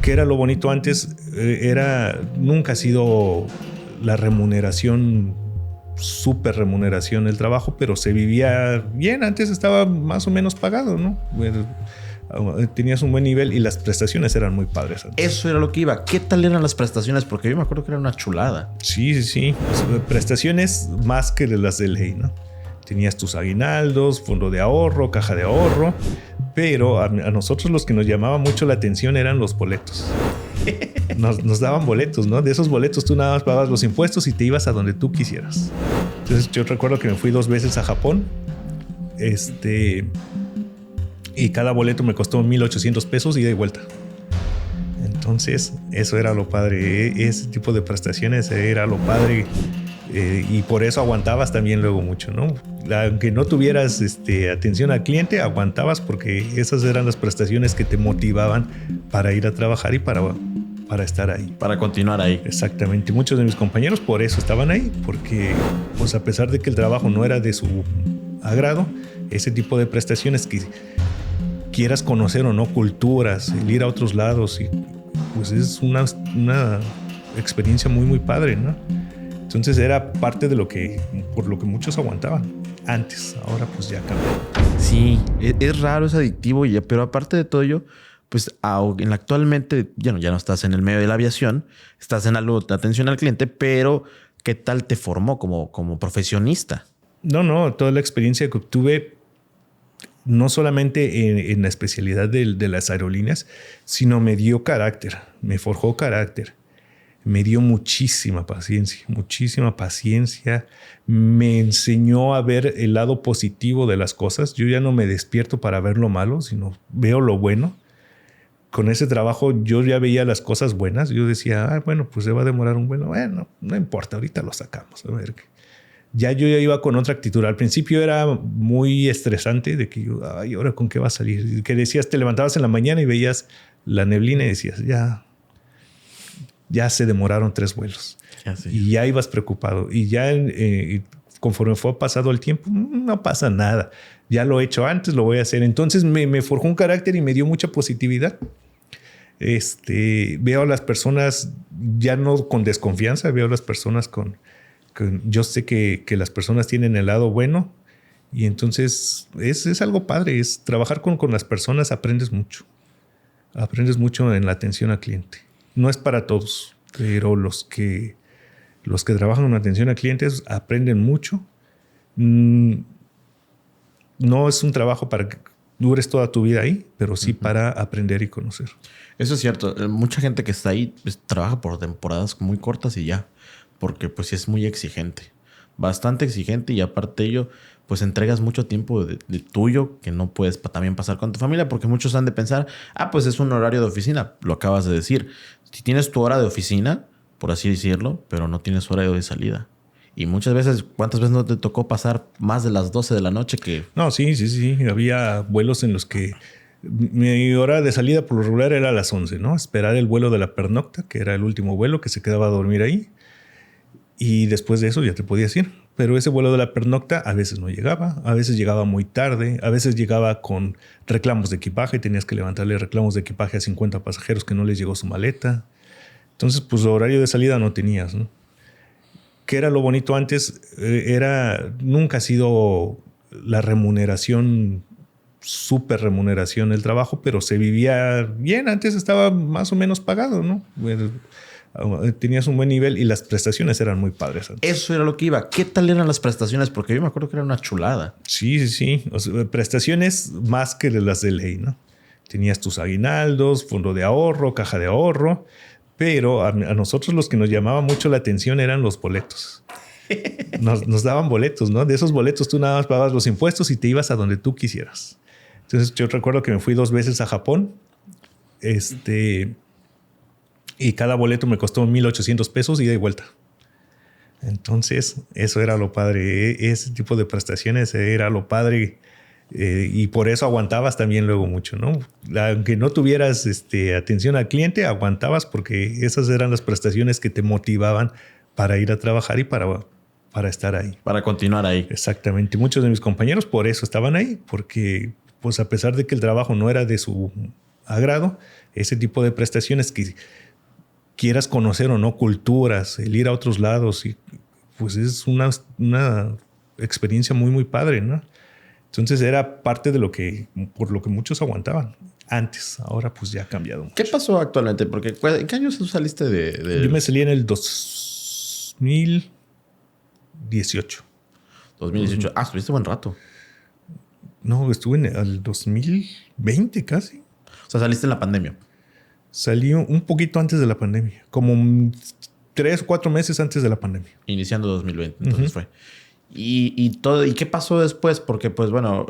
¿Qué era lo bonito antes? Nunca ha sido la remuneración, súper remuneración el trabajo, pero se vivía bien. Antes estaba más o menos pagado, ¿no? Tenías un buen nivel y las prestaciones eran muy padres antes. Eso era lo que iba. ¿Qué tal eran las prestaciones? Porque yo me acuerdo que era una chulada. Sí. Prestaciones más que las de ley, ¿no? Tenías tus aguinaldos, fondo de ahorro, caja de ahorro, pero a nosotros los que nos llamaba mucho la atención eran los boletos. Nos daban boletos, ¿no? De esos boletos tú nada más pagabas los impuestos y te ibas a donde tú quisieras. Entonces yo recuerdo que me fui 2 veces a Japón. Y cada boleto me costó 1,800 pesos ida y vuelta. Entonces, eso era lo padre. Ese tipo de prestaciones era lo padre. Y por eso aguantabas también luego mucho, ¿no? Aunque no tuvieras atención al cliente, aguantabas porque esas eran las prestaciones que te motivaban para ir a trabajar y para estar ahí. Para continuar ahí. Exactamente. Muchos de mis compañeros por eso estaban ahí, porque pues a pesar de que el trabajo no era de su agrado, ese tipo de prestaciones que quieras conocer o no culturas, el ir a otros lados, y pues es una experiencia muy, muy padre, ¿no? Entonces era parte de por lo que muchos aguantaban antes. Ahora pues ya cambió. Sí, es raro, es adictivo, pero aparte de todo ello, pues actualmente ya no estás en el medio de la aviación, estás en algo de atención al cliente, pero ¿qué tal te formó como profesionista? No, toda la experiencia que obtuve, no solamente en la especialidad de las aerolíneas, sino me dio carácter, me forjó carácter. Me dio muchísima paciencia, me enseñó a ver el lado positivo de las cosas. Yo ya no me despierto para ver lo malo, sino veo lo bueno. Con ese trabajo yo ya veía las cosas buenas. Yo decía, bueno, pues se va a demorar un vuelo. Bueno, no importa, ahorita lo sacamos. A ver. Yo ya iba con otra actitud. Al principio era muy estresante de que yo, ¿ahora con qué va a salir? Que decías, te levantabas en la mañana y veías la neblina y decías, ya se demoraron 3 vuelos. Y ya ibas preocupado. Y ya conforme fue pasado el tiempo, no pasa nada. Ya lo he hecho antes, lo voy a hacer. Entonces me forjó un carácter y me dio mucha positividad. Veo a las personas ya no con desconfianza, veo a las personas yo sé que las personas tienen el lado bueno. Y entonces es algo padre. Es trabajar con las personas, aprendes mucho. Aprendes mucho en la atención al cliente. No es para todos, pero los que trabajan en atención a clientes aprenden mucho. No es un trabajo para que dures toda tu vida ahí, pero sí para aprender y conocer. Eso es cierto. Mucha gente que está ahí pues, trabaja por temporadas muy cortas y ya, porque pues sí es muy exigente. Bastante exigente y aparte de ello, pues entregas mucho tiempo de tuyo que no puedes también pasar con tu familia, porque muchos han de pensar, pues es un horario de oficina, lo acabas de decir. Si tienes tu hora de oficina, por así decirlo, pero no tienes horario de salida. Y muchas veces, ¿cuántas veces no te tocó pasar más de las 12 de la noche que...? No, sí. Había vuelos en los que mi hora de salida por lo regular era a las 11, ¿no? Esperar el vuelo de la pernocta, que era el último vuelo que se quedaba a dormir ahí. Y después de eso ya te podías ir. Pero ese vuelo de la pernocta a veces no llegaba, a veces llegaba muy tarde, a veces llegaba con reclamos de equipaje, tenías que levantarle reclamos de equipaje a 50 pasajeros que no les llegó su maleta. Entonces, pues horario de salida no tenías, ¿no? ¿Qué era lo bonito antes? Nunca ha sido la remuneración, súper remuneración el trabajo, pero se vivía bien. Antes estaba más o menos pagado, ¿no? Tenías un buen nivel y las prestaciones eran muy padres antes. Eso era lo que iba. ¿Qué tal eran las prestaciones? Porque yo me acuerdo que era una chulada. Sí. O sea, prestaciones más que las de ley, ¿no? Tenías tus aguinaldos, fondo de ahorro, caja de ahorro, pero a nosotros los que nos llamaba mucho la atención eran los boletos. Nos daban boletos, ¿no? De esos boletos tú nada más pagabas los impuestos y te ibas a donde tú quisieras. Entonces yo recuerdo que me fui 2 veces a Japón. Y cada boleto me costó 1,800 pesos ida y vuelta. Entonces, eso era lo padre. Ese tipo de prestaciones era lo padre. Y por eso aguantabas también luego mucho, ¿no? Aunque no tuvieras atención al cliente, aguantabas porque esas eran las prestaciones que te motivaban para ir a trabajar y para estar ahí. Para continuar ahí. Exactamente. Muchos de mis compañeros por eso estaban ahí, porque pues a pesar de que el trabajo no era de su agrado. Ese tipo de prestaciones que quieras conocer o no, culturas, el ir a otros lados, y pues es una experiencia muy, muy padre, ¿no? Entonces era parte de por lo que muchos aguantaban antes. Ahora pues ya ha cambiado mucho. ¿Qué pasó actualmente? Porque ¿en qué años tú saliste de... Yo me salí en el 2018. 2018. Ah, estuviste buen rato. No, estuve en el 2020 casi. O sea, saliste en la pandemia. Salí un poquito antes de la pandemia, como 3 o 4 meses antes de la pandemia. Iniciando 2020, entonces fue. ¿Y qué pasó después? Porque, pues bueno,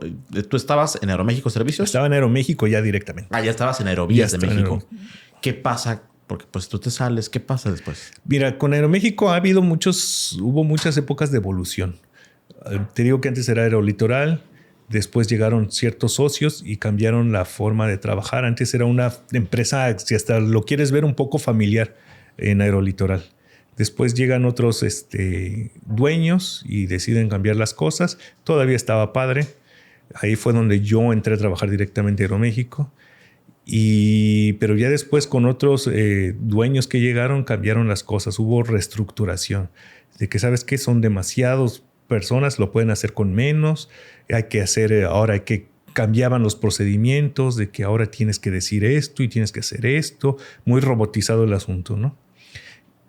tú estabas en Aeroméxico Servicios. Estaba en Aeroméxico ya directamente. Ah, ya estabas en Aerovías de México. ¿Qué pasa? Porque pues tú te sales. ¿Qué pasa después? Mira, con Aeroméxico hubo muchas épocas de evolución. Te digo que antes era Aerolitoral, después llegaron ciertos socios y cambiaron la forma de trabajar. Antes era una empresa, si hasta lo quieres ver, un poco familiar en Aerolitoral. Después llegan otros dueños y deciden cambiar las cosas. Todavía estaba padre. Ahí fue donde yo entré a trabajar directamente en Aeroméxico. Pero ya después con otros dueños que llegaron cambiaron las cosas. Hubo reestructuración. De que, ¿sabes qué? Son demasiados personas, lo pueden hacer con menos. Cambiaban los procedimientos de que ahora tienes que decir esto y tienes que hacer esto. Muy robotizado el asunto, ¿no?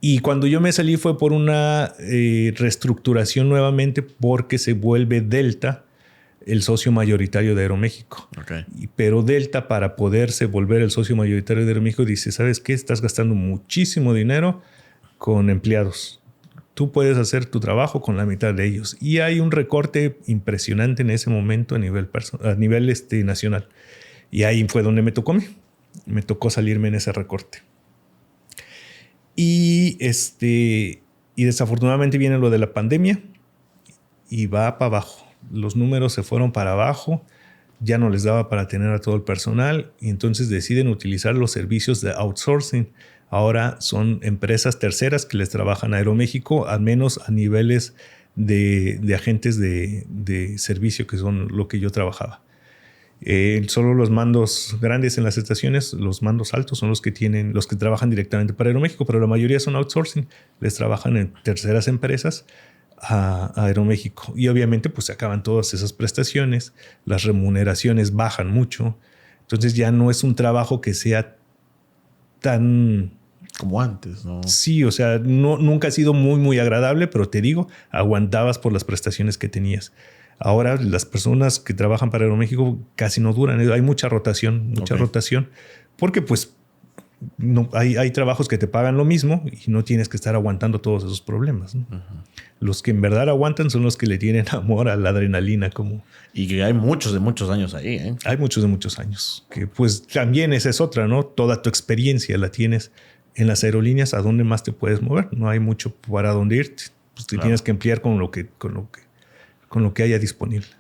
Y cuando yo me salí fue por una reestructuración nuevamente porque se vuelve Delta el socio mayoritario de Aeroméxico. Okay. Pero Delta, para poderse volver el socio mayoritario de Aeroméxico, dice, ¿sabes qué? Estás gastando muchísimo dinero con empleados. Tú puedes hacer tu trabajo con la mitad de ellos. Y hay un recorte impresionante en ese momento a nivel nacional. Y ahí fue donde me tocó a mí. Me tocó salirme en ese recorte. Y desafortunadamente viene lo de la pandemia y va para abajo. Los números se fueron para abajo. Ya no les daba para tener a todo el personal. Y entonces deciden utilizar los servicios de outsourcing. Ahora son empresas terceras que les trabajan a Aeroméxico, al menos a niveles de agentes de servicio, que son lo que yo trabajaba. Solo los mandos grandes en las estaciones, los mandos altos son los que trabajan directamente para Aeroméxico, pero la mayoría son outsourcing. Les trabajan en terceras empresas a Aeroméxico. Y obviamente pues se acaban todas esas prestaciones, las remuneraciones bajan mucho. Entonces ya no es un trabajo que sea tan... como antes, ¿no? Sí, o sea, nunca ha sido muy, muy agradable, pero te digo, aguantabas por las prestaciones que tenías. Ahora las personas que trabajan para Aeroméxico casi no duran. Hay mucha rotación, porque pues no, hay trabajos que te pagan lo mismo y no tienes que estar aguantando todos esos problemas, ¿no? Los que en verdad aguantan son los que le tienen amor a la adrenalina. Y que hay muchos de muchos años ahí, ¿eh? Hay muchos de muchos años. Que pues también esa es otra, ¿no? Toda tu experiencia la tienes en las aerolíneas. ¿A dónde más te puedes mover? No hay mucho para dónde irte. Pues te tienes que emplear con lo que haya disponible.